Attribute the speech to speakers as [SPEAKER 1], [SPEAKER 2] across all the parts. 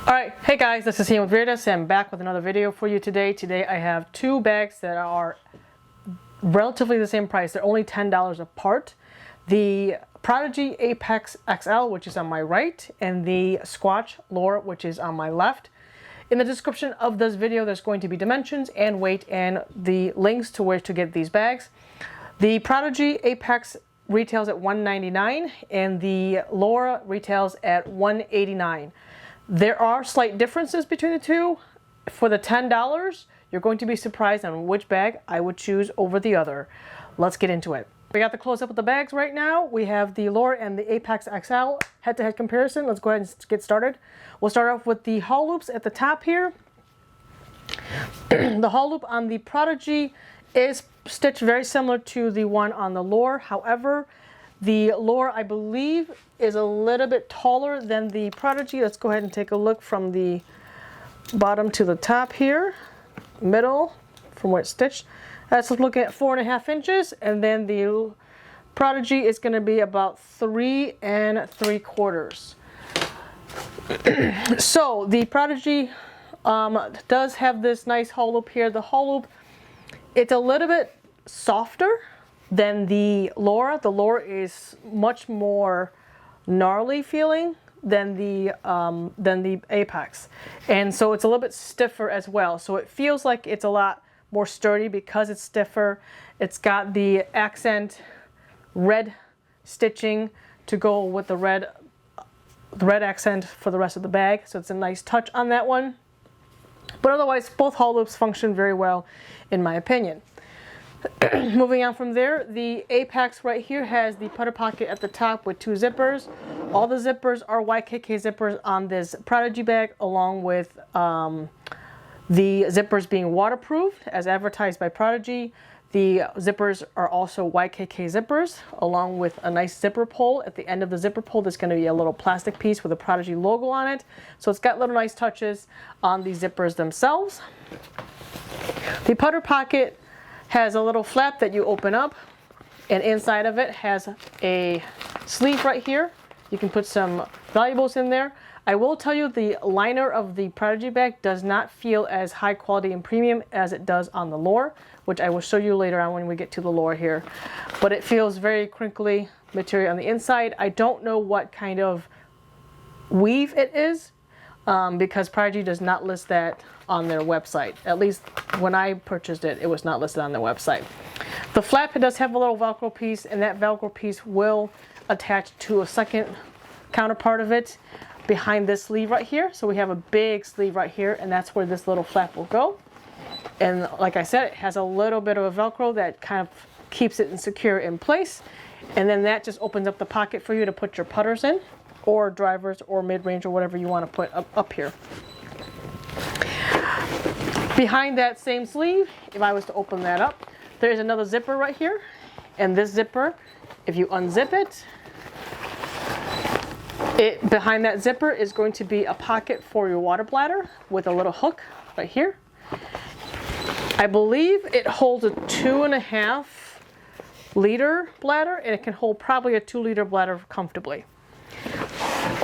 [SPEAKER 1] Alright, hey guys, this is Ian with Veritas and I'm back with another video for you today. Today I have two bags that are relatively the same price. They're only $10 apart. The Prodigy Apex XL, which is on my right, and the Squatch Lore, which is on my left. In the description of this video, there's going to be dimensions and weight and the links to where to get these bags. The Prodigy Apex retails at $199 and the Lore retails at $189. There are slight differences between the two. For the $10, you're going to be surprised on which bag I would choose over the other. Let's get into it. We got the close up of the bags right now. We have the Lore and the Apex XL head-to-head comparison. Let's go ahead and get started. We'll start off with the hull loops at the top here. The hull loop on the Prodigy is stitched very similar to the one on the Lore. However, the Lore, I believe, is a little bit taller than the Prodigy. Let's go ahead and take a look from the bottom to the top here, middle, from where it's stitched. That's looking at 4.5 inches, and then the Prodigy is going to be about 3 3/4. So the Prodigy does have this nice hull loop here. The hull loop, it's a little bit softer than the Lore. The Lore is much more gnarly feeling than the Apex, and so it's a little bit stiffer as well. So it feels like it's a lot more sturdy because it's stiffer. It's got the accent red stitching to go with the red accent for the rest of the bag. So it's a nice touch on that one. But otherwise, both hull loops function very well, in my opinion. Moving on from there, the Apex right here has the putter pocket at the top with 2 zippers. All the zippers are YKK zippers on this Prodigy bag, along with the zippers being waterproof as advertised by Prodigy. The zippers are also YKK zippers, along with a nice zipper pull. At the end of the zipper pull, there's going to be a little plastic piece with a Prodigy logo on it. So it's got little nice touches on the zippers themselves. The putter pocket has a little flap that you open up, and inside of it has a sleeve right here. You can put some valuables in there. I will tell you the liner of the Prodigy bag does not feel as high quality and premium as it does on the Lore, which I will show you later on when we get to the Lore here. But it feels very crinkly material on the inside. I don't know what kind of weave it is, because Prodigy does not list that on their website. At least when I purchased it, it was not listed on their website. The flap, it does have a little Velcro piece, and that Velcro piece will attach to a second counterpart of it behind this sleeve right here. So we have a big sleeve right here, and that's where this little flap will go. And like I said, it has a little bit of a Velcro that kind of keeps it secure in place. And then that just opens up the pocket for you to put your putters in, or drivers, or mid-range, or whatever you want to put up here. Behind that same sleeve, if I was to open that up, there is another zipper right here. And this zipper, if you unzip it, behind that zipper is going to be a pocket for your water bladder with a little hook right here. I believe it holds a 2.5 liter bladder, and it can hold probably a 2-liter bladder comfortably.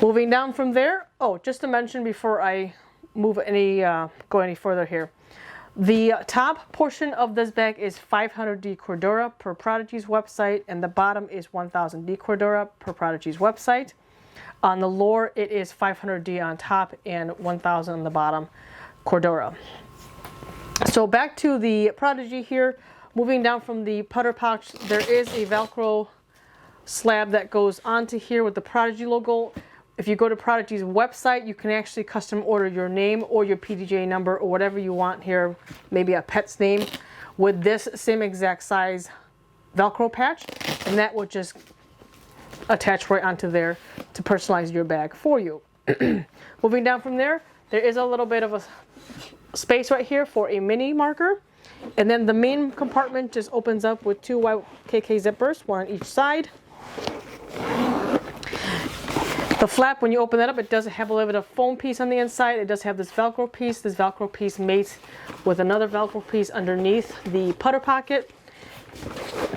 [SPEAKER 1] Moving down from there, just to mention before I move go any further here, the top portion of this bag is 500D Cordura per Prodigy's website, and the bottom is 1000D Cordura per Prodigy's website. On the Lore, it is 500D on top and 1000 on the bottom Cordura. So back to the Prodigy here. Moving down from the putter pouch, there is a Velcro slab that goes onto here with the Prodigy logo. If you go to Prodigy's website, you can actually custom order your name or your PDJ number or whatever you want here, maybe a pet's name, with this same exact size Velcro patch, and that will just attach right onto there to personalize your bag for you. Moving down from there, there is a little bit of a space right here for a mini marker, and then the main compartment just opens up with 2 YKK zippers, one on each side. The flap, when you open that up, it does have a little bit of foam piece on the inside. It does have this Velcro piece. This Velcro piece mates with another Velcro piece underneath the putter pocket,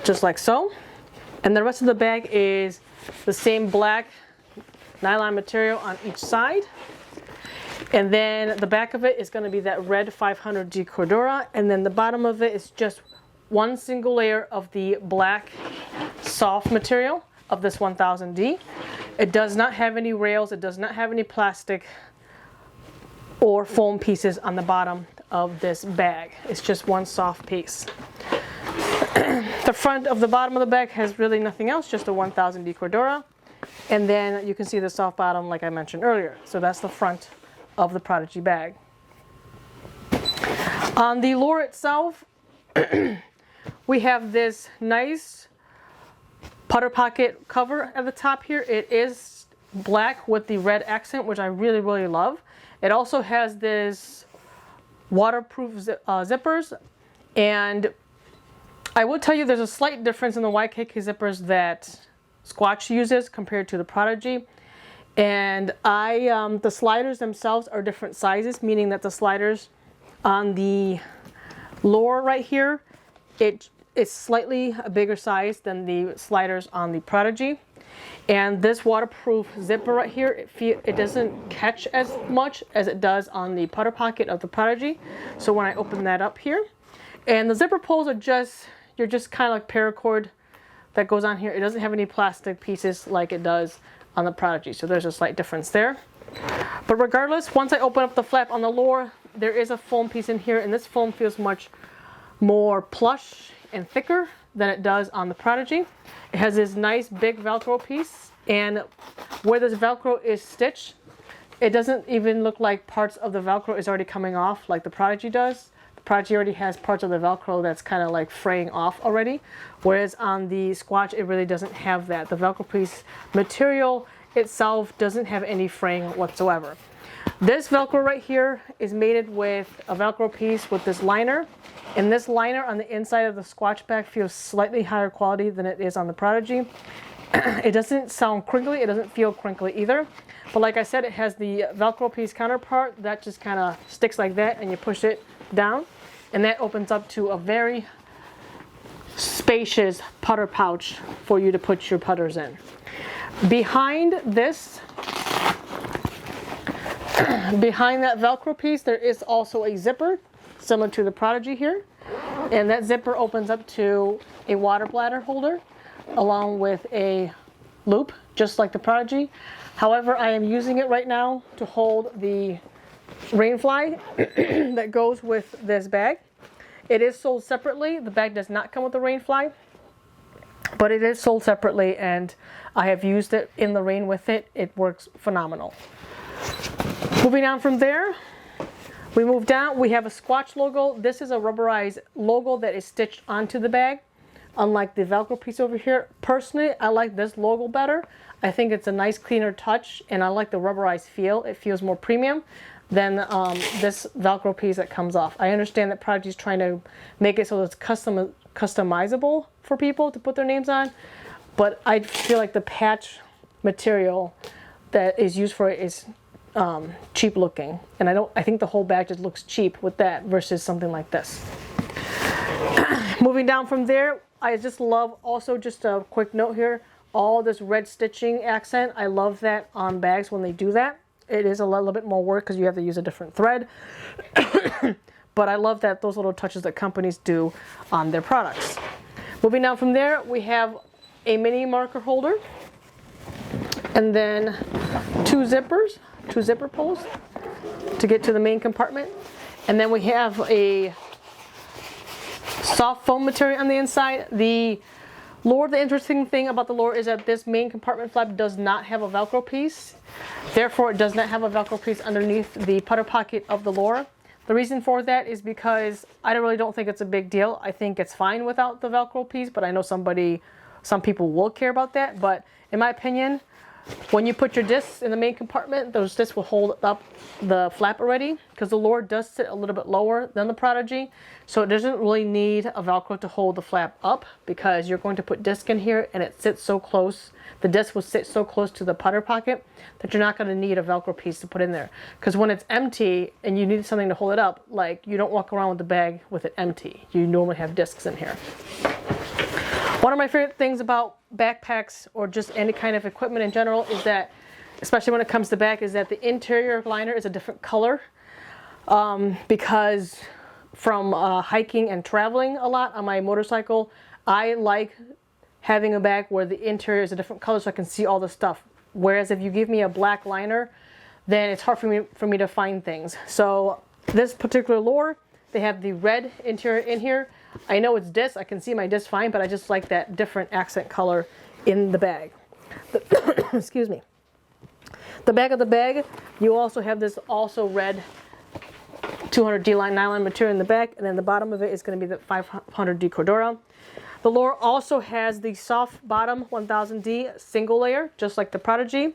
[SPEAKER 1] just like so. And the rest of the bag is the same black nylon material on each side. And then the back of it is going to be that red 500G Cordura, and then the bottom of it is just one single layer of the black soft material of this 1000D. It does not have any rails, it does not have any plastic or foam pieces on the bottom of this bag. It's just one soft piece. The front of the bottom of the bag has really nothing else, just a 1000D Cordura. And then you can see the soft bottom like I mentioned earlier. So that's the front of the Prodigy bag. On the Lore itself, we have this nice putter pocket cover at the top here. It is black with the red accent, which I really, really love. It also has this waterproof zippers, and I will tell you there's a slight difference in the YKK zippers that Squatch uses compared to the Prodigy. And the sliders themselves are different sizes, meaning that the sliders on the Lore right here, it's slightly a bigger size than the sliders on the Prodigy. And this waterproof zipper right here, it doesn't catch as much as it does on the putter pocket of the Prodigy. So when I open that up here, and the zipper pulls are you're just kind of like paracord that goes on here. It doesn't have any plastic pieces like it does on the Prodigy. So there's a slight difference there. But regardless, once I open up the flap on the Lore, there is a foam piece in here, and this foam feels much more plush and thicker than it does on the Prodigy. It has this nice big Velcro piece, and where this Velcro is stitched, it doesn't even look like parts of the Velcro is already coming off like the Prodigy does. The Prodigy already has parts of the Velcro that's kind of like fraying off already, whereas on the Squatch it really doesn't have that. The Velcro piece material itself doesn't have any fraying whatsoever. This Velcro right here is mated with a Velcro piece with this liner, and this liner on the inside of the Squatch bag feels slightly higher quality than it is on the Prodigy. It doesn't sound crinkly, it doesn't feel crinkly either, but like I said, it has the Velcro piece counterpart that just kind of sticks like that, and you push it down, and that opens up to a very spacious putter pouch for you to put your putters in. Behind this, behind that Velcro piece, there is also a zipper similar to the Prodigy here, and that zipper opens up to a water bladder holder along with a loop just like the Prodigy. However, I am using it right now to hold the rain fly that goes with this bag. It is sold separately. The bag does not come with the rain fly, but it is sold separately, and I have used it in the rain with it. It works phenomenal. Moving on from there, we move down. We have a Squatch logo. This is a rubberized logo that is stitched onto the bag, unlike the Velcro piece over here. Personally, I like this logo better. I think it's a nice, cleaner touch, and I like the rubberized feel. It feels more premium than this Velcro piece that comes off. I understand that Prodigy is trying to make it so it's customizable for people to put their names on, but I feel like the patch material that is used for it is cheap looking, and I think the whole bag just looks cheap with that versus something like this. Moving down from there, I just love, also just a quick note here, all this red stitching accent. I love that on bags when they do that. It is a little bit more work because you have to use a different thread. But I love that those little touches that companies do on their products. Moving down from there, we have a mini marker holder, and then two zipper pulls to get to the main compartment. And then we have a soft foam material on the inside. The Lore, the interesting thing about the Lore is that this main compartment flap does not have a Velcro piece. Therefore, it does not have a Velcro piece underneath the putter pocket of the Lore. The reason for that is because I really don't think it's a big deal. I think it's fine without the Velcro piece, but I know some people will care about that. But in my opinion, when you put your discs in the main compartment, those discs will hold up the flap already, because the Lore does sit a little bit lower than the Prodigy, so it doesn't really need a Velcro to hold the flap up, because you're going to put disc in here and it sits so close, the disc will sit so close to the putter pocket that you're not going to need a Velcro piece to put in there. Because when it's empty and you need something to hold it up, like, you don't walk around with the bag with it empty. You normally have discs in here. One of my favorite things about backpacks, or just any kind of equipment in general, is that especially when it comes to back, is that the interior liner is a different color because from hiking and traveling a lot on my motorcycle, I like having a bag where the interior is a different color so I can see all the stuff. Whereas if you give me a black liner, then it's hard for me to find things. So this particular Lore, they have the red interior in here. I know it's disc, I can see my disc fine, but I just like that different accent color in the bag. Excuse me. The back of the bag, you also have this also red 200D line nylon material in the back, and then the bottom of it is going to be the 500D Cordura. The Lore also has the soft bottom 1000D single layer, just like the Prodigy.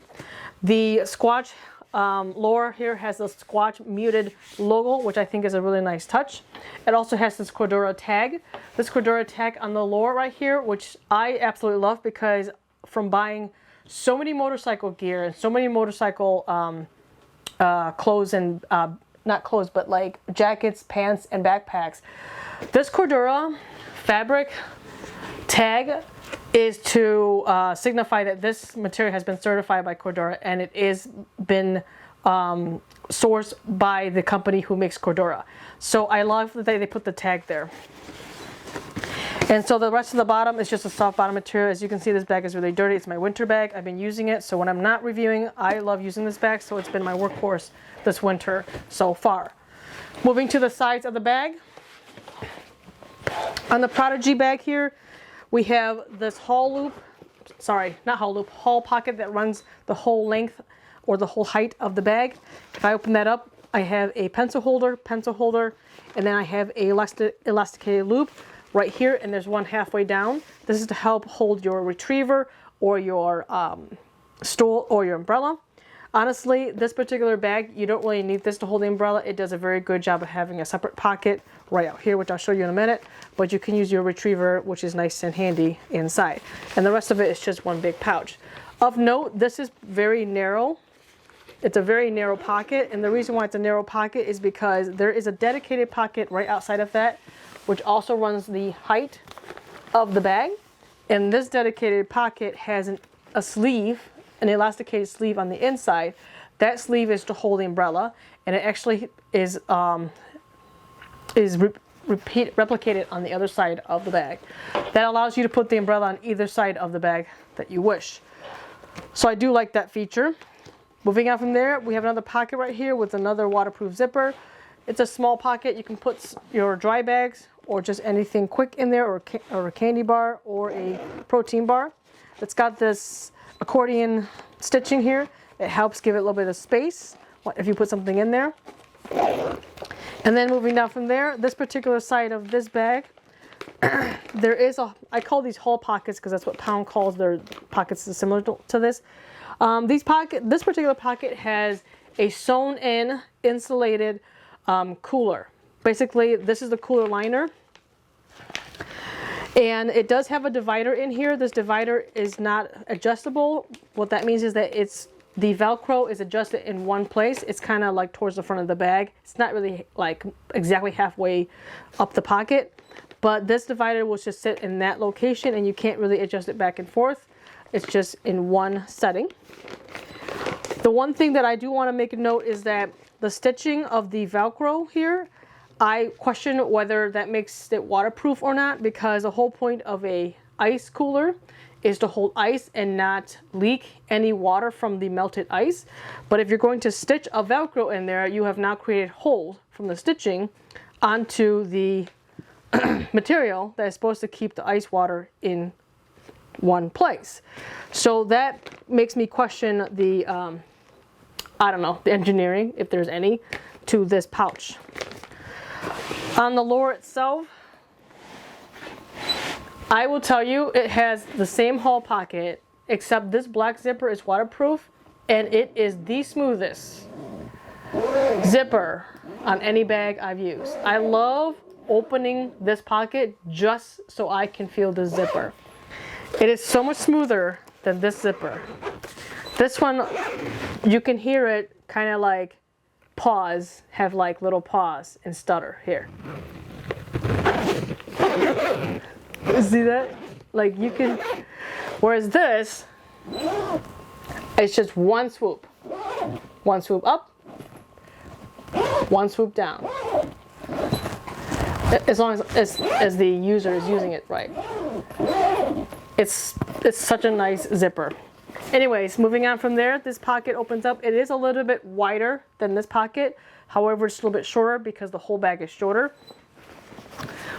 [SPEAKER 1] The Squatch Lore here has the Squatch muted logo, which I think is a really nice touch. It also has this Cordura tag. This Cordura tag on the Lore right here, which I absolutely love because from buying so many motorcycle gear and so many motorcycle clothes and not clothes, but like jackets, pants, and backpacks, this Cordura fabric tag is to signify that this material has been certified by Cordura and it is been sourced by the company who makes Cordura. So I love that they put the tag there. And so the rest of the bottom is just a soft bottom material. As you can see, this bag is really dirty. It's my winter bag. I've been using it, so when I'm not reviewing, I love using this bag, so it's been my workhorse this winter so far. Moving to the sides of the bag. On the Prodigy bag here, we have this haul pocket that runs the whole length or the whole height of the bag. If I open that up, I have a pencil holder, and then I have a elasticated loop right here, and there's one halfway down. This is to help hold your retriever or your stool or your umbrella. Honestly, this particular bag, you don't really need this to hold the umbrella. It does a very good job of having a separate pocket right out here, which I'll show you in a minute, but you can use your retriever, which is nice and handy inside. And the rest of it is just one big pouch. Of note, this is very narrow. It's a very narrow pocket, and the reason why it's a narrow pocket is because there is a dedicated pocket right outside of that, which also runs the height of the bag. And this dedicated pocket has a sleeve, an elasticated sleeve on the inside. That sleeve is to hold the umbrella, and it actually is replicated on the other side of the bag. That allows you to put the umbrella on either side of the bag that you wish. So I do like that feature. Moving on from there, we have another pocket right here with another waterproof zipper. It's a small pocket. You can put your dry bags or just anything quick in there, or a candy bar or a protein bar. It's got this accordion stitching here. It helps give it a little bit of space if you put something in there. And then moving down from there, this particular side of this bag, there is I call these hole pockets because that's what Pound calls their pockets similar to this. This particular pocket has a sewn in insulated cooler. Basically, this is the cooler liner, and it does have a divider in here. This divider is not adjustable. What that means is that the Velcro is adjusted in one place. It's kind of like towards the front of the bag. It's not really like exactly halfway up the pocket, but this divider will just sit in that location, and you can't really adjust it back and forth. It's just in one setting. The one thing that I do want to make a note is that the stitching of the Velcro here, I question whether that makes it waterproof or not, because the whole point of a ice cooler is to hold ice and not leak any water from the melted ice. But if you're going to stitch a Velcro in there, you have now created holes from the stitching onto the material that is supposed to keep the ice water in one place. So that makes me question the, I don't know, the engineering, if there's any, to this pouch. On the Lore itself, I will tell you it has the same hull pocket, except this black zipper is waterproof, and it is the smoothest zipper on any bag I've used. I love opening this pocket just so I can feel the zipper. It is so much smoother than this zipper. This one, you can hear it kind of like pause, have like little pause and stutter here. See that? Like you can, whereas this, It's just one swoop. One swoop up, one swoop down. As long as the user is using it right. It's such a nice zipper. Anyways, moving on from there, this pocket opens up. It is a little bit wider than this pocket. However, it's a little bit shorter because the whole bag is shorter.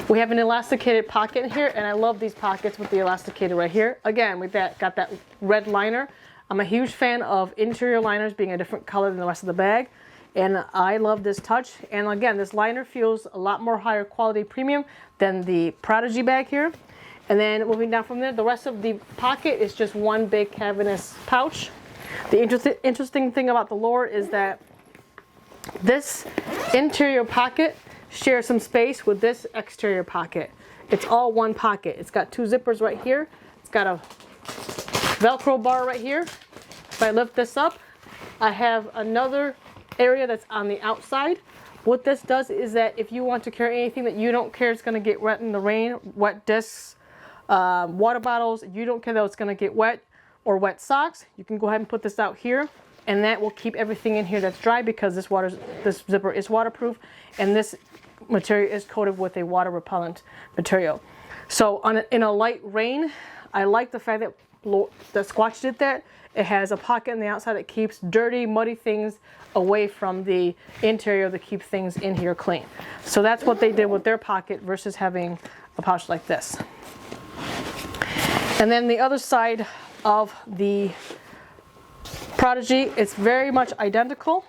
[SPEAKER 1] We have an elasticated pocket in here, and I love these pockets with the elasticated right here. Again, we've got that red liner. I'm a huge fan of interior liners being a different color than the rest of the bag. And I love this touch. And again, this liner feels a lot more higher quality premium than the Prodigy bag here. And then moving down from there, the rest of the pocket is just one big cavernous pouch. The interesting thing about the Lore is that this interior pocket shares some space with this exterior pocket. It's all one pocket. It's got two zippers right here. It's got a Velcro bar right here. If I lift this up, I have another area that's on the outside. What this does is that if you want to carry anything that you don't care is going to get wet in the rain, wet discs, water bottles, you don't care that it's going to get wet, or wet socks, you can go ahead and put this out here, and that will keep everything in here that's dry because this zipper is waterproof, and this material is coated with a water repellent material. So in a light rain, I like the fact that Squatch did that. It has a pocket on the outside that keeps dirty, muddy things away from the interior that keep things in here clean. So that's what they did with their pocket versus having a pouch like this. And then the other side of the Prodigy, it's very much identical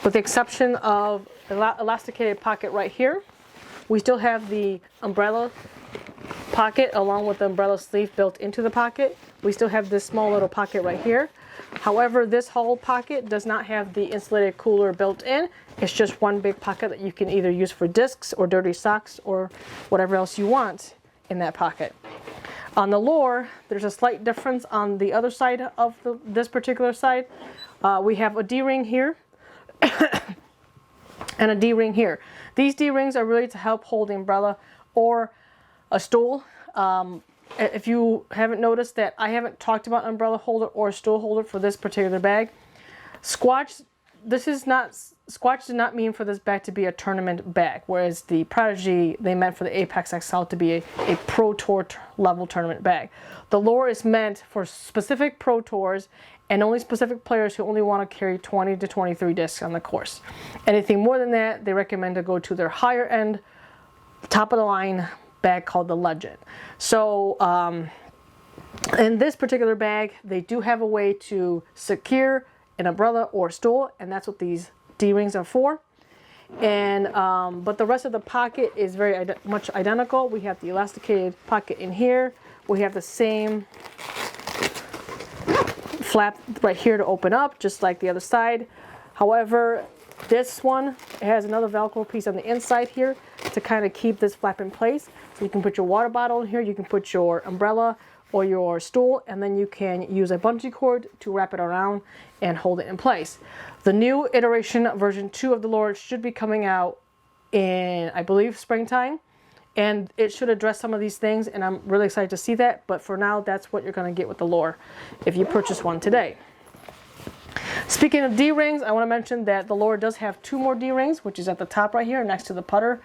[SPEAKER 1] with the exception of the elasticated pocket right here. We still have the umbrella pocket along with the umbrella sleeve built into the pocket. We still have this small little pocket right here. However, this whole pocket does not have the insulated cooler built in. It's just one big pocket that you can either use for discs or dirty socks or whatever else you want in that pocket. On the Lore, there's a slight difference on the other side of this particular side. We have a D-ring here and a D-ring here. These D-rings are really to help hold the umbrella or a stool. If you haven't noticed that I haven't talked about umbrella holder or stool holder for this particular bag. Squatch did not mean for this bag to be a tournament bag, whereas the Prodigy, they meant for the Apex XL to be a Pro Tour level tournament bag. The Lore is meant for specific Pro Tours and only specific players who only want to carry 20 to 23 discs on the course. Anything more than that, they recommend to go to their higher end, top of the line bag called the Legend. So in this particular bag, they do have a way to secure an umbrella or stool, and that's what these D-rings are for. And but the rest of the pocket is very much identical. We have the elasticated pocket in here. We have the same flap right here to open up, just like the other side. However, this one has another Velcro piece on the inside here to kind of keep this flap in place. So you can put your water bottle in here, you can put your umbrella or your stool, and then you can use a bungee cord to wrap it around and hold it in place. The new iteration, version 2 of the Lore, should be coming out in, I believe, springtime. And it should address some of these things, and I'm really excited to see that. But for now, that's what you're going to get with the Lore if you purchase one today. Speaking of D-rings, I want to mention that the Lore does have 2 more D-rings, which is at the top right here next to the putter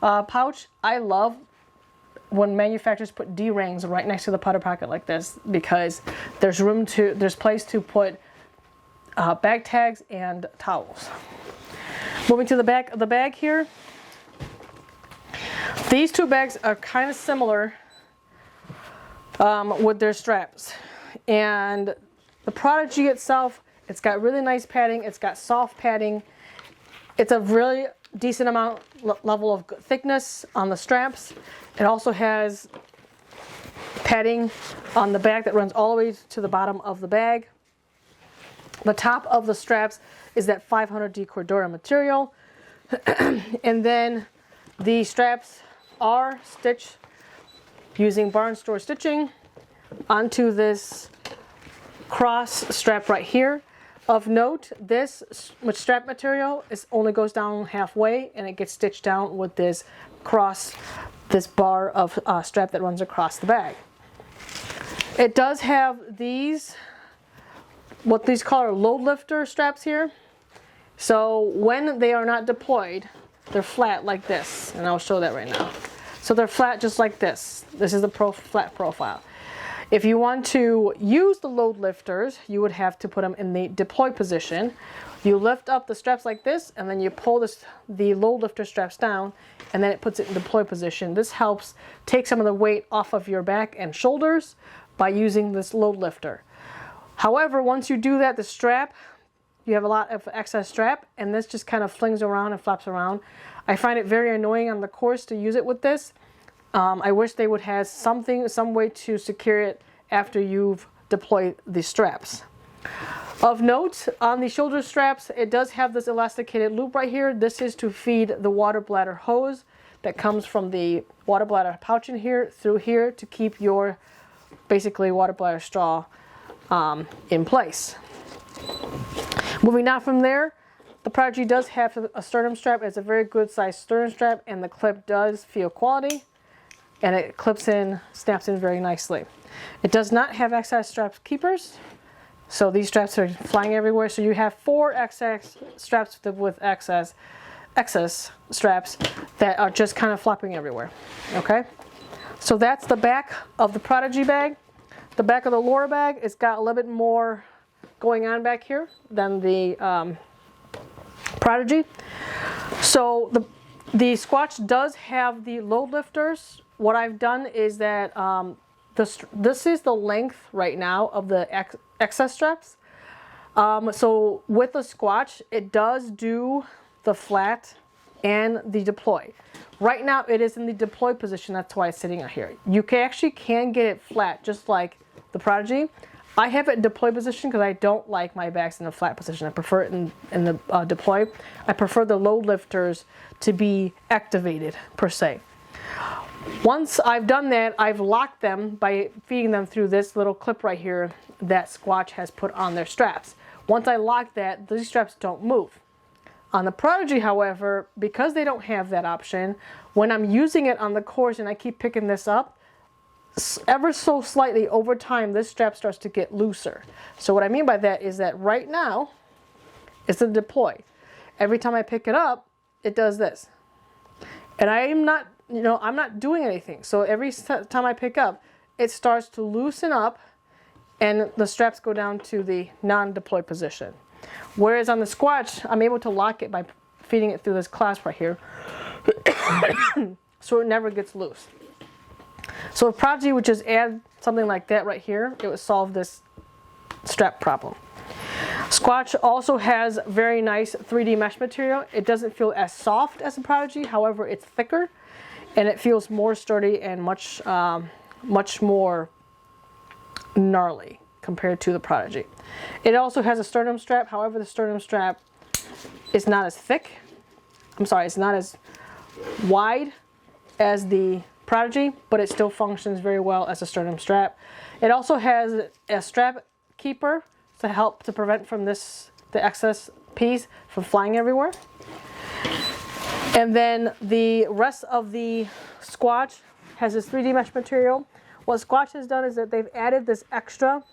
[SPEAKER 1] pouch. I love when manufacturers put D-rings right next to the putter pocket like this, because there's place to put bag tags and towels. Moving to the back of the bag here. These 2 bags are kind of similar with their straps. And the Prodigy itself, it's got really nice padding. It's got soft padding. It's a really decent level of thickness on the straps. It also has padding on the back that runs all the way to the bottom of the bag. The top of the straps is that 500D Cordura material. And then the straps are stitched using barn store stitching onto this cross strap right here. Of note, this strap material only goes down halfway, and it gets stitched down with this bar of strap that runs across the bag. It does have these what these call are load lifter straps here. So when they are not deployed, they're flat like this, and I'll show that right now. So they're flat just like this. This is the flat profile. If you want to use the load lifters, you would have to put them in the deploy position. You lift up the straps like this, and then you pull the load lifter straps down, and then it puts it in deploy position. This helps take some of the weight off of your back and shoulders by using this load lifter. However, once you do that, the strap, you have a lot of excess strap, and this just kind of flings around and flaps around. I find it very annoying on the course to use it with this. I wish they would have some way to secure it after you've deployed the straps. Of note, on the shoulder straps, it does have this elasticated loop right here. This is to feed the water bladder hose that comes from the water bladder pouch in here through here to keep your basically water bladder straw in place. Moving on from there, the Prodigy does have a sternum strap. It's a very good size sternum strap, and the clip does feel quality, and it clips in, snaps in very nicely. It does not have excess strap keepers, so these straps are flying everywhere. So you have 4 excess straps with excess straps that are just kind of flopping everywhere. Okay, so that's the back of the Prodigy bag. The back of the Lore bag, it's got a little bit more going on back here than the Prodigy. So the Squatch does have the load lifters. What I've done is that this is the length right now of the excess straps. So with the Squatch, it does do the flat and the deploy. Right now it is in the deploy position, that's why it's sitting out here. You actually can get it flat just like the Prodigy. I have it in deploy position because I don't like my bags in a flat position. I prefer it in the deploy. I prefer the load lifters to be activated per se. Once I've done that, I've locked them by feeding them through this little clip right here that Squatch has put on their straps. Once I lock that, these straps don't move. On the Prodigy, however, because they don't have that option, when I'm using it on the course and I keep picking this up, ever so slightly over time, this strap starts to get looser. So what I mean by that is that right now, it's a deploy. Every time I pick it up, it does this. And I'm not doing anything. So every time I pick up, it starts to loosen up and the straps go down to the non-deploy position. Whereas on the Squatch, I'm able to lock it by feeding it through this clasp right here. So it never gets loose. So if Prodigy would just add something like that right here, it would solve this strap problem. Squatch also has very nice 3D mesh material. It doesn't feel as soft as the Prodigy, however it's thicker and it feels more sturdy and much more gnarly compared to the Prodigy. It also has a sternum strap, however the sternum strap is not as thick. It's not as wide as the Prodigy, but it still functions very well as a sternum strap. It also has a strap keeper to help to prevent from the excess piece from flying everywhere. And then the rest of the Squatch has this 3D mesh material. What Squatch has done is that they've added this extra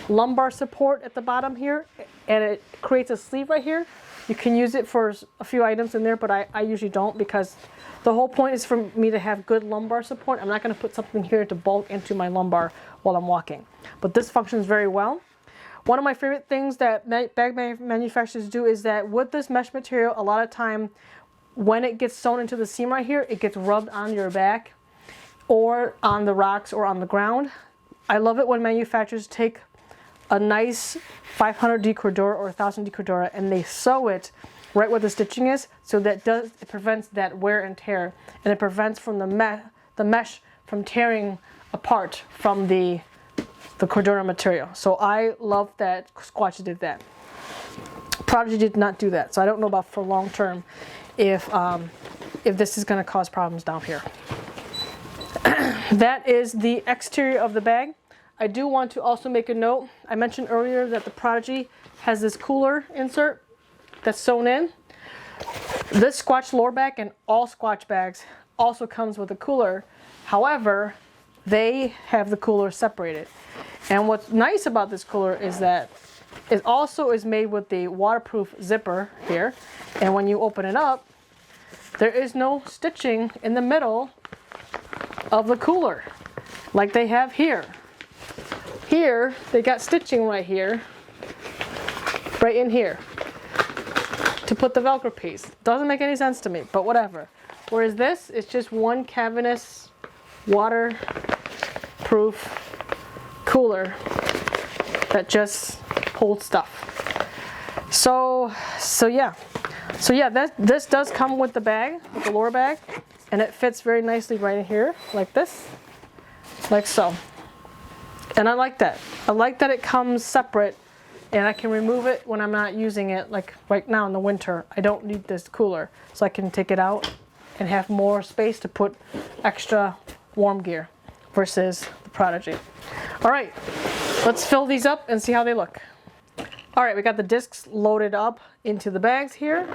[SPEAKER 1] lumbar support at the bottom here, and it creates a sleeve right here. You can use it for a few items in there, but I usually don't, because the whole point is for me to have good lumbar support. I'm not going to put something here to bulk into my lumbar while I'm walking. But this functions very well. One of my favorite things that bag manufacturers do is that with this mesh material, a lot of time when it gets sewn into the seam right here, it gets rubbed on your back or on the rocks or on the ground. I love it when manufacturers take a nice 500D Cordura or 1000D Cordura and they sew it right where the stitching is, so that it prevents that wear and tear, and it prevents from the mesh from tearing apart from the Cordura material. So I love that Squatch did that. Prodigy did not do that, so I don't know about for long term if this is going to cause problems down here. That is the exterior of the bag. I do want to also make a note. I mentioned earlier that the Prodigy has this cooler insert that's sewn in. This Squatch Lore bag and all Squatch bags also comes with a cooler. However, they have the cooler separated. And what's nice about this cooler is that it also is made with the waterproof zipper here. And when you open it up, there is no stitching in the middle of the cooler like they have here. Here, they got stitching right here, right in here, to put the Velcro piece. Doesn't make any sense to me, but whatever. Whereas this is just one cavernous, waterproof cooler that just holds stuff. So yeah, this does come with the bag, with the Lore bag, and it fits very nicely right in here, like this, like so. And I like that. I like that it comes separate, and I can remove it when I'm not using it. Like right now in the winter, I don't need this cooler, so I can take it out and have more space to put extra warm gear versus the Prodigy. All right, let's fill these up and see how they look. All right, we got the discs loaded up into the bags here.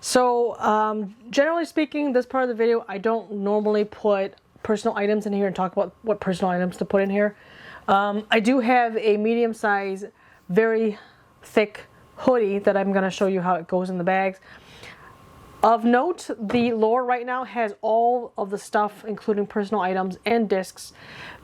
[SPEAKER 1] So generally speaking, this part of the video, I don't normally put personal items in here and talk about what personal items to put in here. I do have a medium size, very thick hoodie that I'm going to show you how it goes in the bags. Of note, the Lore right now has all of the stuff, including personal items and discs,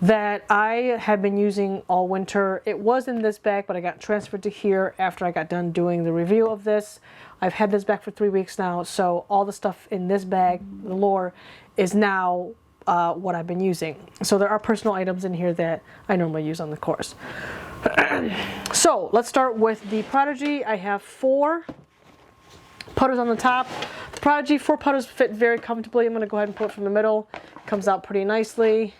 [SPEAKER 1] that I have been using all winter. It was in this bag, but I got transferred to here after I got done doing the review of this. I've had this bag for 3 weeks now, so all the stuff in this bag, the Lore, is now what I've been using. So there are personal items in here that I normally use on the course. So let's start with the Prodigy. I have 4 putters on the top. The Prodigy 4 putters fit very comfortably. I'm going to go ahead and pull it from the middle. Comes out pretty nicely.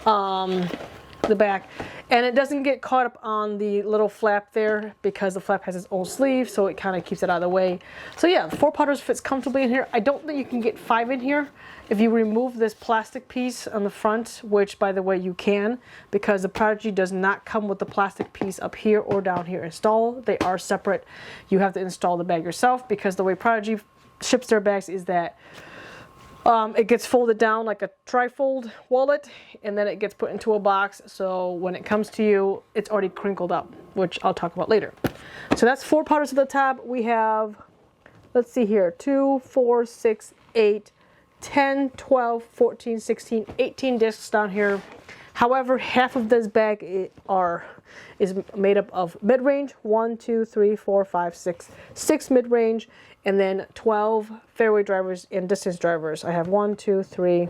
[SPEAKER 1] The back. And it doesn't get caught up on the little flap there because the flap has its own sleeve, so it kind of keeps it out of the way. So yeah, the 4 putters fits comfortably in here. I don't think you can get 5 in here if you remove this plastic piece on the front, which by the way you can, because the Prodigy does not come with the plastic piece up here or down here installed. They are separate. You have to install the bag yourself, because the way Prodigy ships their bags is that it gets folded down like a trifold wallet, and then it gets put into a box, so when it comes to you, it's already crinkled up, which I'll talk about later. So that's 4 putters at the top. We have, let's see here, 2, 4, 6, 8, 10, 12, 14, 16, 18 discs down here. However, half of this bag is made up of mid-range, 1, 2, 3, 4, 5, 6 mid-range, and then 12 fairway drivers and distance drivers. I have 1, 2, 3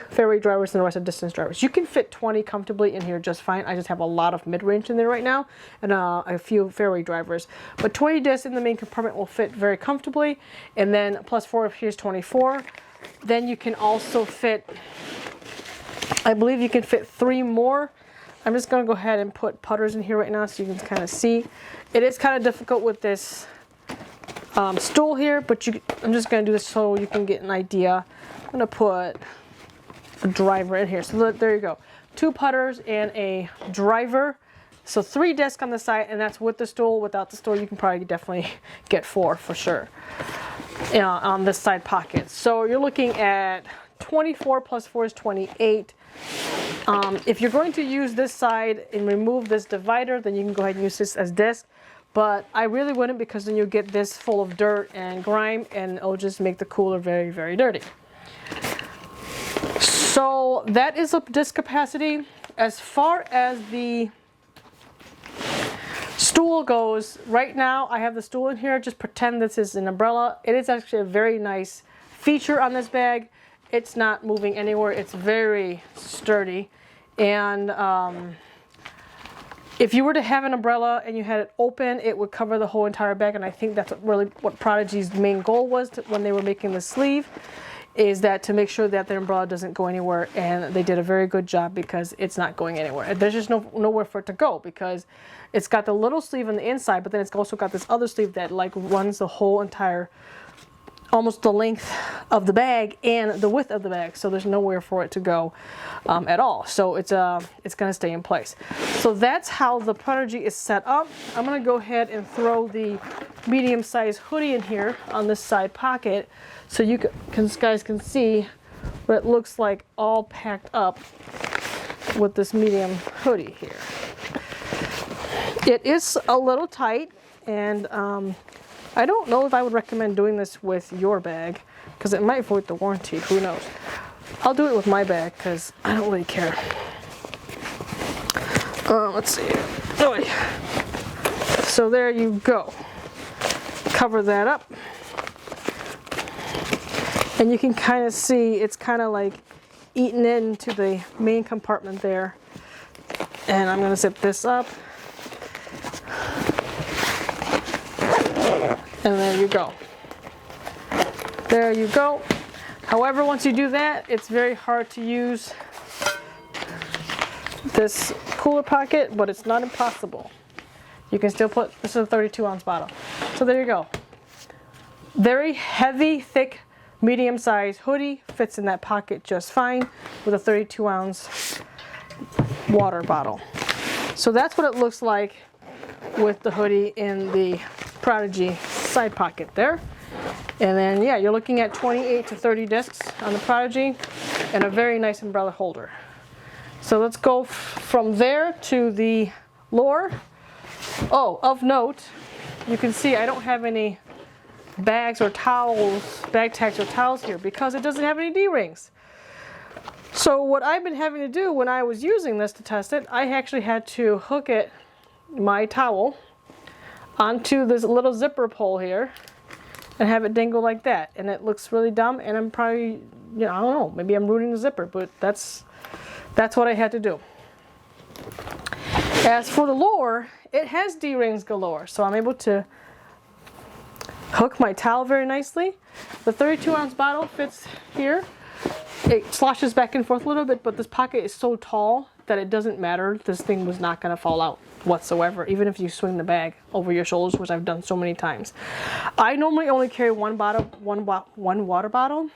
[SPEAKER 1] fairway drivers and the rest of distance drivers. You can fit 20 comfortably in here just fine. I just have a lot of mid-range in there right now and a few fairway drivers. But 20 discs in the main compartment will fit very comfortably, and then plus 4 here's 24. Then you can also fit, I believe you can fit 3 more. I'm just going to go ahead and put putters in here right now so you can kind of see. It is kind of difficult with this stool here, but I'm just going to do this so you can get an idea. I'm going to put a driver in here. So there you go. 2 putters and a driver. So 3 discs on the side, and that's with the stool. Without the stool, you can probably definitely get 4 for sure on this side pocket. So you're looking at 24 plus 4 is 28. If you're going to use this side and remove this divider, then you can go ahead and use this as disc. But I really wouldn't, because then you'll get this full of dirt and grime, and it'll just make the cooler very, very dirty. So that is a disc capacity. As far as the stool goes, right now I have the stool in here. Just pretend this is an umbrella. It is actually a very nice feature on this bag. It's not moving anywhere. It's very sturdy. And if you were to have an umbrella and you had it open, it would cover the whole entire bag. And I think that's really what Prodigy's main goal was when they were making the sleeve, is that to make sure that the umbrella doesn't go anywhere. And they did a very good job, because it's not going anywhere. There's just nowhere for it to go, because it's got the little sleeve on the inside, but then it's also got this other sleeve that like runs the whole entire, almost the length of the bag and the width of the bag, so there's nowhere for it to go at all. So it's going to stay in place. So that's how the Prodigy is set up. I'm going to go ahead and throw the medium-sized hoodie in here on this side pocket, so you guys can see what it looks like all packed up with this medium hoodie here. It is a little tight, and I don't know if I would recommend doing this with your bag because it might void the warranty, who knows. I'll do it with my bag because I don't really care. Let's see. Oh, yeah. So there you go. Cover that up. And you can kind of see it's kind of like eaten into the main compartment there. And I'm going to zip this up. And there you go. There you go. However, once you do that, it's very hard to use this cooler pocket, but it's not impossible. You can still put, this is a 32-ounce bottle. So there you go. Very heavy, thick, medium-sized hoodie, fits in that pocket just fine with a 32-ounce water bottle. So that's what it looks like with the hoodie in the Prodigy side pocket there. And then, yeah, you're looking at 28 to 30 discs on the Prodigy and a very nice umbrella holder. So let's go from there to the Lore. Oh, of note, you can see I don't have any bags or towels, bag tags or towels here because it doesn't have any D-rings. So what I've been having to do when I was using this to test it, I actually had to hook it, my towel, onto this little zipper pull here and have it dangle like that. And it looks really dumb, and I'm probably, you know, I don't know, maybe I'm ruining the zipper, but that's what I had to do. As for the Lore, it has D-rings galore, so I'm able to hook my towel very nicely. The 32-ounce bottle fits here. It sloshes back and forth a little bit, but this pocket is so tall that it doesn't matter. This thing was not going to fall out whatsoever, even if you swing the bag over your shoulders, which I've done so many times. I normally only carry one water bottle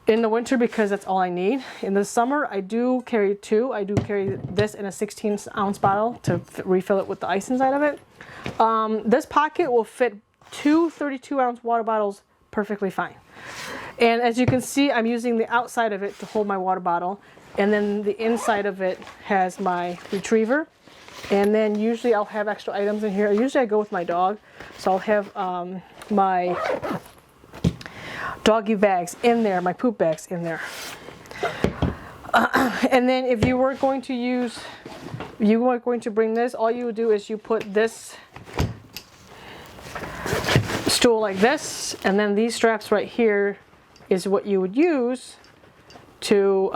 [SPEAKER 1] in the winter because that's all I need. In the summer, I do carry two. I do carry this in a 16-ounce bottle to refill it with the ice inside of it. This pocket will fit two 32-ounce water bottles perfectly fine. And as you can see, I'm using the outside of it to hold my water bottle, and then the inside of it has my retriever. And then usually I'll have extra items in here. Usually I go with my dog, so I'll have my doggy bags in there, my poop bags in there. And then if you were going to bring this, all you would do is you put this stool like this, and then these straps right here is what you would use to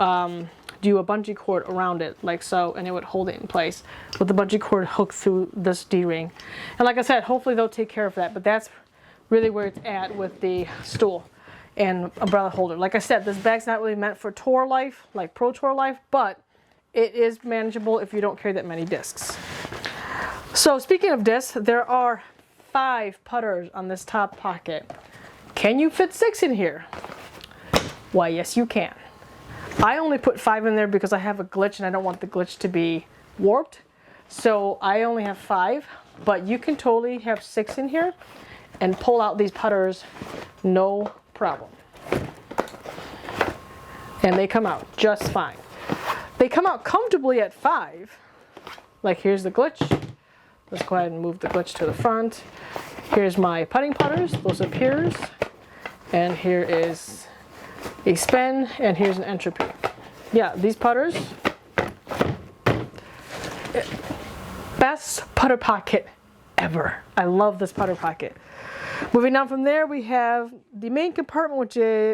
[SPEAKER 1] do a bungee cord around it, like so, and it would hold it in place with the bungee cord hooked through this D-ring. And like I said, hopefully they'll take care of that, but that's really where it's at with the stool and umbrella holder. Like I said, this bag's not really meant for tour life, like pro tour life, but it is manageable if you don't carry that many discs. So speaking of discs, there are 5 putters on this top pocket. Can you fit 6 in here? Why, yes you can. I only put 5 in there because I have a glitch and I don't want the glitch to be warped. So I only have 5, but you can totally have 6 in here and pull out these putters no problem. And they come out just fine. They come out comfortably at 5. Like here's the glitch. Let's go ahead and move the glitch to the front. Here's my putting putters, those are Piers. And here is a spin, and here's an entropy. Yeah, these putters, best putter pocket ever. I love this putter pocket. Moving down from there, we have the main compartment,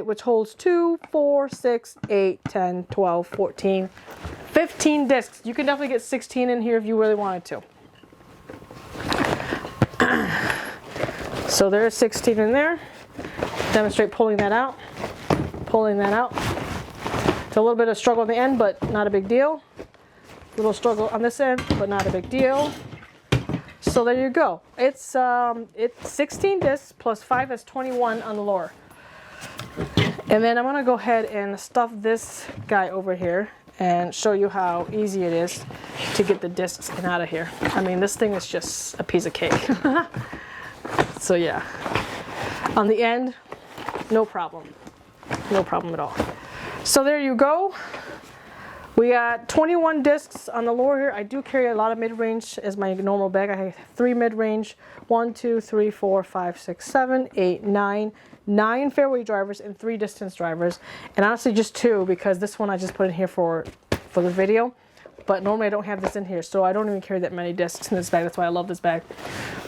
[SPEAKER 1] which holds 2, 4, 6, 8, 10, 12, 14, 15 discs. You can definitely get 16 in here if you really wanted to. So there's 16 in there. Demonstrate pulling that out. Pulling that out. It's a little bit of struggle at the end, but not a big deal. A little struggle on this end, but not a big deal. So there you go. It's 16 discs plus 5 is 21 on the Lore. And then I'm gonna go ahead and stuff this guy over here and show you how easy it is to get the discs in and out of here. I mean, this thing is just a piece of cake. So yeah, on the end, no problem. No problem at all. So there you go. We got 21 discs on the Lore here. I do carry a lot of mid-range as my normal bag. I have 3 mid-range, 1, 2, 3, 4, 5, 6, 7, 8, 9. 9 fairway drivers and 3 distance drivers. And honestly just 2 because this one I just put in here for the video. But normally I don't have this in here, so I don't even carry that many discs in this bag. That's why I love this bag.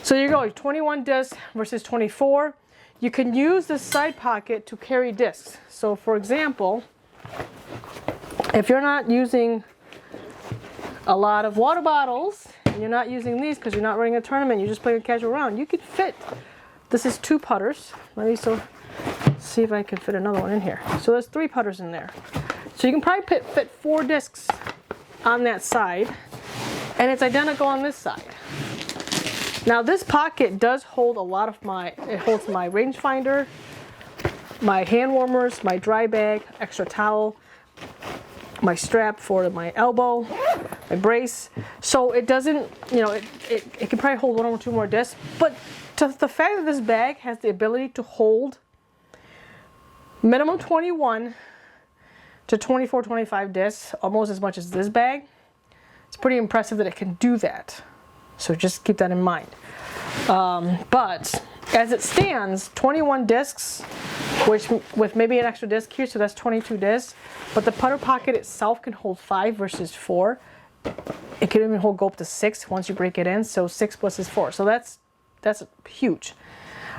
[SPEAKER 1] So here you go, 21 discs versus 24. You can use this side pocket to carry discs. So for example, if you're not using a lot of water bottles, and you're not using these because you're not running a tournament, you're just playing a casual round, you could fit, this is 2 putters. Let me see if I can fit another one in here. So there's 3 putters in there. So you can probably fit 4 discs on that side, and it's identical on this side. Now this pocket does hold a lot of it holds my rangefinder, my hand warmers, my dry bag, extra towel, my strap for my elbow, my brace. So it doesn't, it can probably hold 1 or 2 more discs, but the fact that this bag has the ability to hold minimum 21 to 24, 25 discs, almost as much as this bag, it's pretty impressive that it can do that. So just keep that in mind. But as it stands, 21 discs, which with maybe an extra disc here, so that's 22 discs. But the putter pocket itself can hold 5 versus 4. It can even go up to 6 once you break it in. So 6 plus is 4. So that's huge.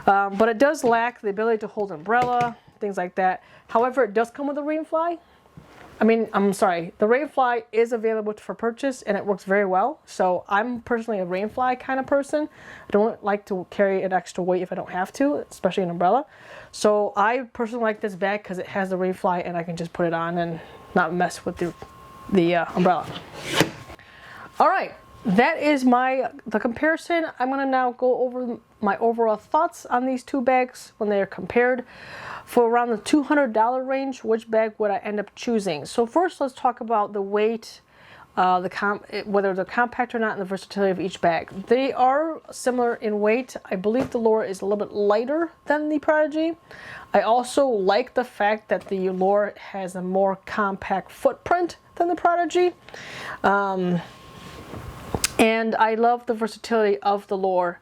[SPEAKER 1] But it does lack the ability to hold umbrella, things like that. However, it does come with a rainfly. I'm sorry, the rainfly is available for purchase and it works very well. So I'm personally a rainfly kind of person. I don't like to carry an extra weight if I don't have to, especially an umbrella. So I personally like this bag because it has the rainfly and I can just put it on and not mess with the umbrella. All right, that is the comparison. I'm gonna now go over my overall thoughts on these 2 bags when they are compared. For around the $200 range, which bag would I end up choosing? So first, let's talk about the weight, whether they're compact or not, and the versatility of each bag. They are similar in weight. I believe the Lore is a little bit lighter than the Prodigy. I also like the fact that the Lore has a more compact footprint than the Prodigy. And I love the versatility of the Lore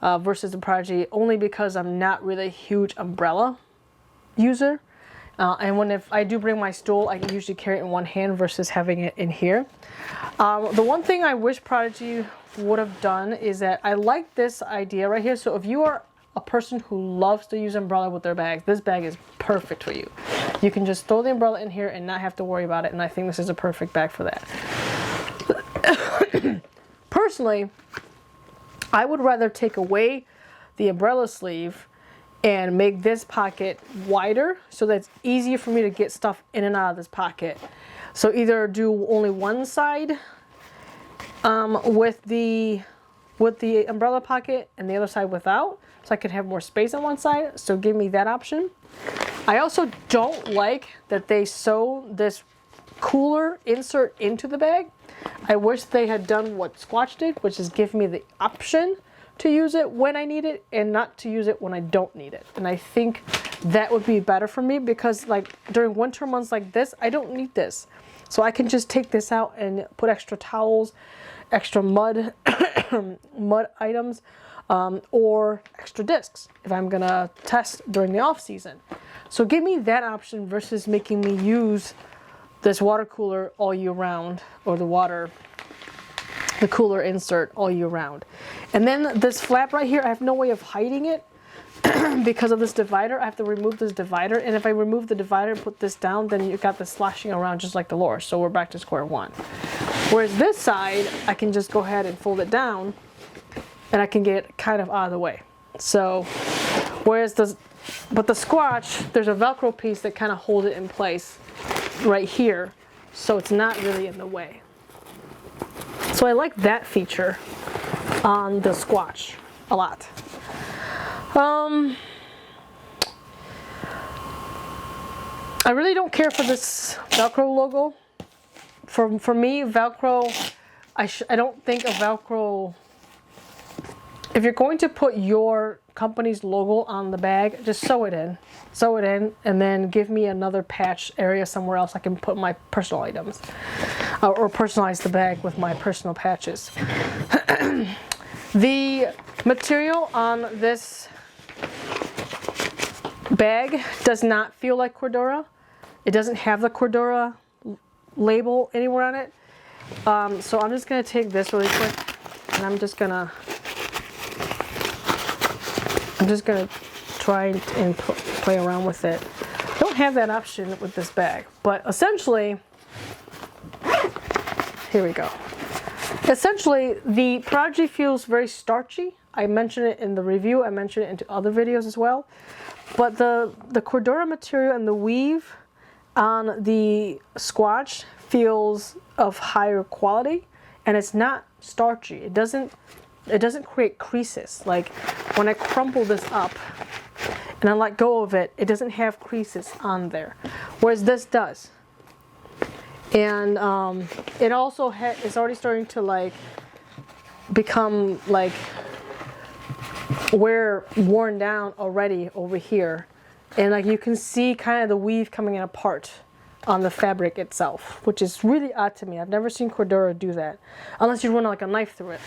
[SPEAKER 1] versus the Prodigy, only because I'm not really a huge umbrella user, and if I do bring my stool, I can usually carry it in one hand versus having it in here. The one thing I wish Prodigy would have done is that I like this idea right here. So if you are a person who loves to use umbrella with their bags, this bag is perfect for you. You can just throw the umbrella in here and not have to worry about it, and I think this is a perfect bag for that. Personally, I would rather take away the umbrella sleeve and make this pocket wider so that it's easier for me to get stuff in and out of this pocket. So either do only one side with the umbrella pocket and the other side without, so I can have more space on one side. So give me that option. I also don't like that they sew this cooler insert into the bag. I wish they had done what Squatch did, which is give me the option to use it when I need it and not to use it when I don't need it. And I think that would be better for me because like during winter months like this, I don't need this. So I can just take this out and put extra towels, extra mud items, or extra discs if I'm gonna test during the off season. So give me that option versus making me use this water cooler all year round, or the cooler insert all year round. And then this flap right here, I have no way of hiding it because of this divider. I have to remove this divider, and if I remove the divider and put this down, then you got this sloshing around just like the Lore. So we're back to square one. Whereas this side, I can just go ahead and fold it down and I can get it kind of out of the way. So whereas the Squatch, there's a Velcro piece that kind of holds it in place right here, so it's not really in the way. So I like that feature on the Squatch a lot. I really don't care for this Velcro logo. For me, Velcro, I don't think a Velcro, if you're going to put your company's logo on the bag, just sew it in, and then give me another patch area somewhere else I can put my personal items. or personalize the bag with my personal patches. The material on this bag does not feel like Cordura. It doesn't have the Cordura label anywhere on it. So I'm just going to take this really quick, and I'm just going to try and play around with it. I don't have that option with this bag, but essentially, here we go. Essentially, the Prodigy feels very starchy. I mentioned it in the review. I mentioned it into other videos as well. But the Cordura material and the weave on the Squatch feels of higher quality, and it's not starchy. It doesn't create creases. Like when I crumple this up and I let go of it, it doesn't have creases on there, whereas this does. And it also is already starting to like become like worn down already over here, and like you can see kind of the weave coming apart on the fabric itself, which is really odd to me. I've never seen Cordura do that unless you run like a knife through it.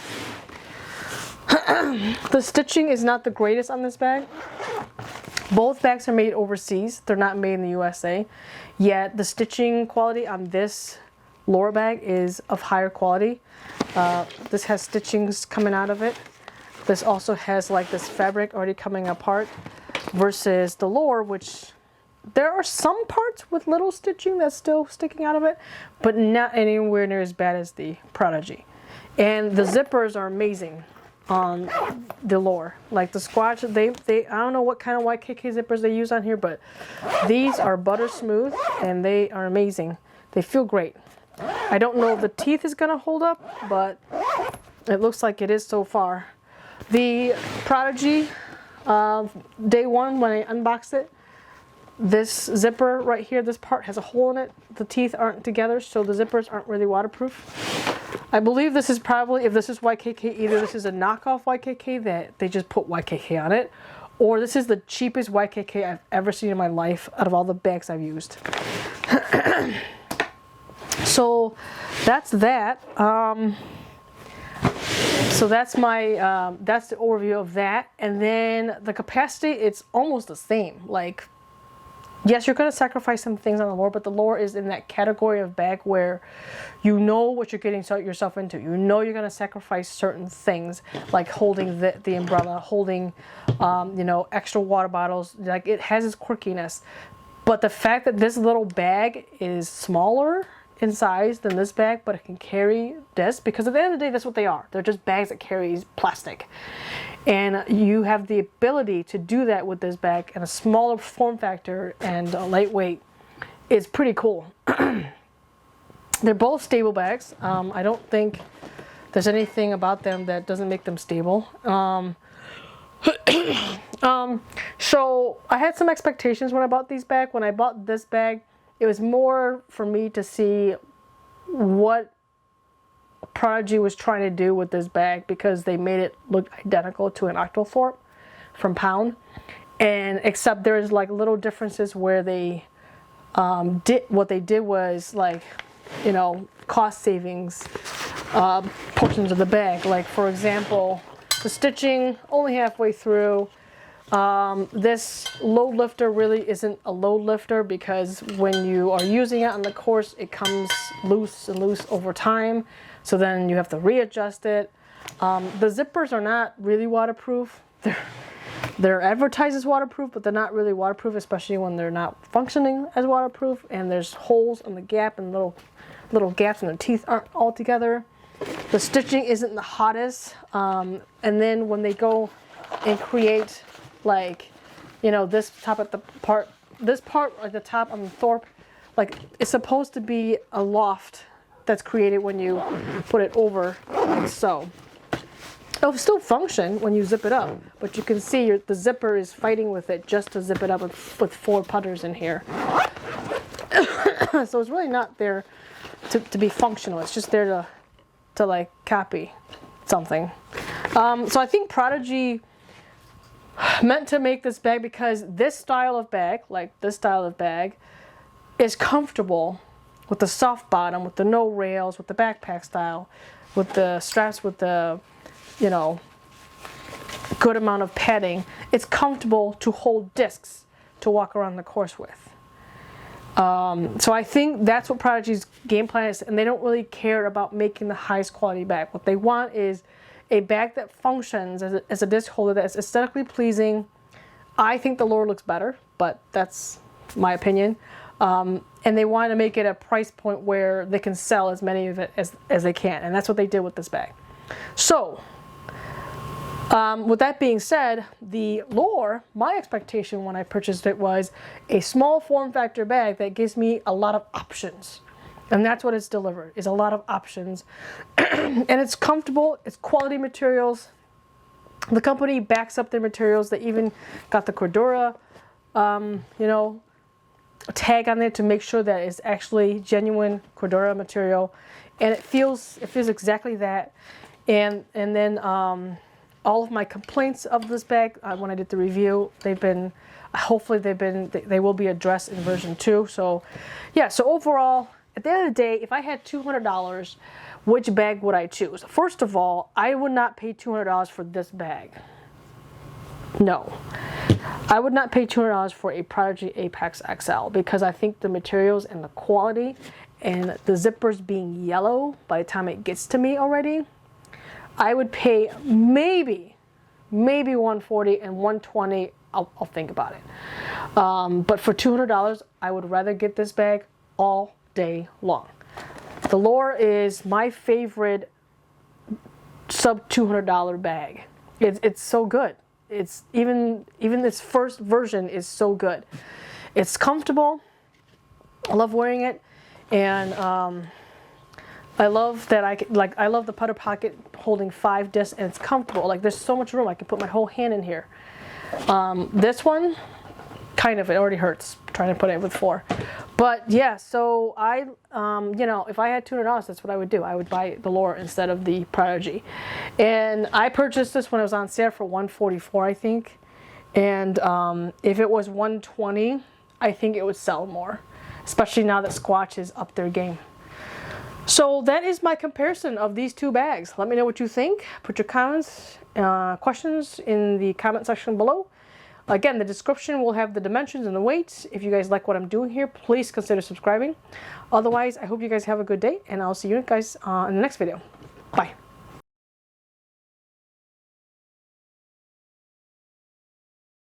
[SPEAKER 1] The stitching is not the greatest on this bag. Both bags are made overseas. They're not made in the USA. Yet the stitching quality on this Lore bag is of higher quality. This has stitchings coming out of it. This also has like this fabric already coming apart, versus the Lore, which there are some parts with little stitching that's still sticking out of it, but not anywhere near as bad as the Prodigy. And the zippers are amazing on the Lore. Like the Squatch, they I don't know what kind of YKK zippers they use on here, but these are butter smooth and they are amazing. They feel great. I don't know if the teeth is gonna hold up, but it looks like it is so far. The Prodigy, day one when I unboxed it, this zipper right here, this part has a hole in it. The teeth aren't together, so the zippers aren't really waterproof. I believe this is probably, if this is YKK, either this is a knockoff YKK that they just put YKK on it, or this is the cheapest YKK I've ever seen in my life out of all the bags I've used. So that's that. So that's my that's the overview of that. And then the capacity, it's almost the same. Like, yes, you're going to sacrifice some things on the Lore, but the Lore is in that category of bag where you know what you're getting yourself into. You know you're going to sacrifice certain things, like holding the umbrella, holding you know, extra water bottles. Like, it has its quirkiness. But the fact that this little bag is smaller in size than this bag, but it can carry this, because at the end of the day, that's what they are. They're just bags that carry plastic. And you have the ability to do that with this bag in a smaller form factor and lightweight. It's pretty cool. They're both stable bags. I don't think there's anything about them that doesn't make them stable. So I had some expectations when I bought these bags. When I bought this bag, it was more for me to see what Prodigy was trying to do with this bag, because they made it look identical to an Octothorpe from Pound, and except there's like little differences where they did was, like, you know, cost savings portions of the bag. Like, for example, the stitching only halfway through. This load lifter really isn't a load lifter, because when you are using it on the course, it comes loose and loose over time. So then you have to readjust it. The zippers are not really waterproof. They're advertised as waterproof, but they're not really waterproof, especially when they're not functioning as waterproof. And there's holes in the gap, and little gaps, and the teeth aren't all together. The stitching isn't the hottest. And then when they go and create, like, you know, this part at the top on the Thorpe, like, it's supposed to be a loft that's created when you put it over, like so. It'll still function when you zip it up, but you can see the zipper is fighting with it just to zip it up with 4 putters in here. So it's really not there to be functional. It's just there to like copy something. So I think Prodigy meant to make this bag, because this style of bag, like this style of bag, is comfortable with the soft bottom, with the no rails, with the backpack style, with the straps, with the, you know, good amount of padding. It's comfortable to hold discs to walk around the course with. So I think that's what Prodigy's game plan is, and they don't really care about making the highest quality bag. What they want is a bag that functions as a disc holder that is aesthetically pleasing. I think the Lore looks better, but that's my opinion. And they want to make it a price point where they can sell as many of it as they can, and that's what they did with this bag. So, with that being said, the Lore, my expectation when I purchased it was a small form factor bag that gives me a lot of options. And that's what it's delivered, is a lot of options. And it's comfortable, it's quality materials. The company backs up their materials. They even got the Cordura, you know, tag on there to make sure that it's actually genuine Cordura material. And it feels exactly that. And then all of my complaints of this bag, when I did the review, hopefully they will be addressed in version 2. So yeah, so overall, at the end of the day, if I had $200, which bag would I choose? First of all, I would not pay $200 for this bag. No. I would not pay $200 for a Prodigy Apex XL because I think the materials and the quality and the zippers being yellow by the time it gets to me already, I would pay maybe $140 and $120. I'll think about it. But for $200, I would rather get this bag all day long. The Lore is my favorite sub $200 bag. It's so good. It's even its first version is so good. It's comfortable. I love wearing it, and I love that I love the putter pocket holding 5 discs, and it's comfortable. Like there's so much room. I can put my whole hand in here. This one, kind of, it already hurts trying to put it with 4. But yeah, so I, you know, if I had $200, that's what I would do. I would buy the Lore instead of the Prodigy. And I purchased this when it was on sale for $144, I think. And if it was $120, I think it would sell more, especially now that Squatch is up their game. So that is my comparison of these two bags. Let me know what you think. Put your comments, questions in the comment section below. Again, the description will have the dimensions and the weights. If you guys like what I'm doing here, please consider subscribing. Otherwise, I hope you guys have a good day, and I'll see you guys in the next video. Bye.